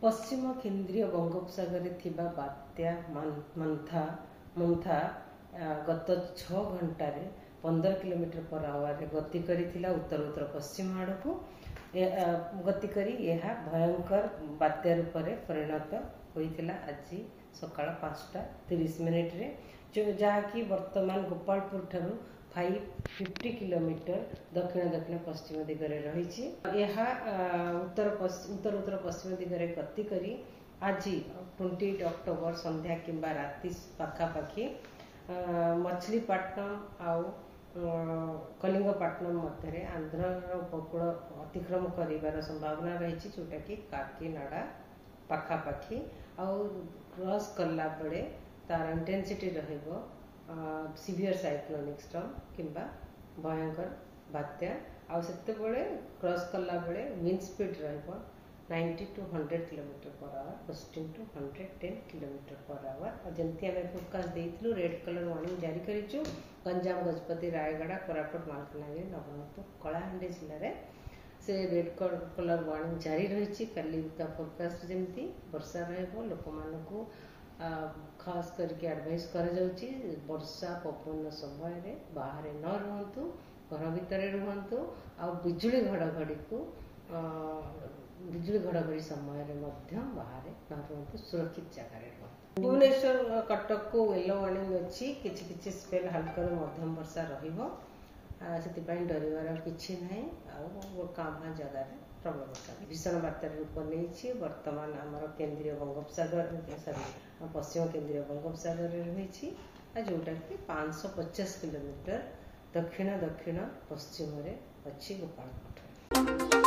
पश्चिम केन्द्रीय बंगोपसागर थिबा बात्या मंथा गत 6 घंटे 15 किलोमीटर पर आवर गति करिथिला उत्तर उत्तर पश्चिम आड़ को गति करी यह भयंकर बात्या रूप में परिणत होइथिला आज सकाळ 5:30 जो जहाँकि वर्तमान गोपालपुर ठारू 550 किलोमीटर दक्षिण दक्षिण पश्चिम दिगरे रही उत्तर उत्तर पश्चिम दिगरे गति करी आज 28 अक्टोबर संध्या किंबा राति पाखापाखि मछलीपट्टनम आउ कलिंगपट्टनम मध्य आंध्र उपकूल अतिक्रम कर संभावना रही जोटा कि काकीनाडा पाखापाखि आउ क्रॉस कला बेले तार इंटेंसिटी रहिबो सीवियर साइक्लोनिक स्टॉर्म किंबा भयंकर बात्या आउ सेते बेले क्रॉस कला बेले विंड स्पीड रहिबो 90 to 100 kilometre per hour gusting to 110 kilometre per hour जमती आम फोरकास्ट देइथिलु रेड कलर वार्निंग जारी करिछु गंजाम गजपति रायगढ़ कोरापुट मालकानगिरी नवरंगपुर कलाहांडी जिले में से रेड कलर वार्निंग जारी रही काली का फोरकास्ट जमती वर्षा रहिबो लोक मानकु खास करके एडवाइस करा जाउची वर्षा पवन समय रे बाहर न रहंतु घर भितर रहंतु आ बिजुली घड़घड़ी को बिजुली घड़घड़ी समय रे मध्य बाहर न रहंतु सुरक्षित जगह रे रहंतु। भुवनेश्वर कटक को येलो वार्निंग अच्छी किछि स्पेल हल्का मध्यम वर्षा रहिबो से डरवार किसी ना कामा जगार प्रबल वर्षा भीषण बात्यार रूप नहीं वर्तमान आमर केन्द्रीय बंगोपसागर सॉरी पश्चिम केन्द्रीय बंगोपसागर रही जोटा कि 550 किलोमीटर दक्षिण दक्षिण पश्चिम अच्छी गोपालपुर।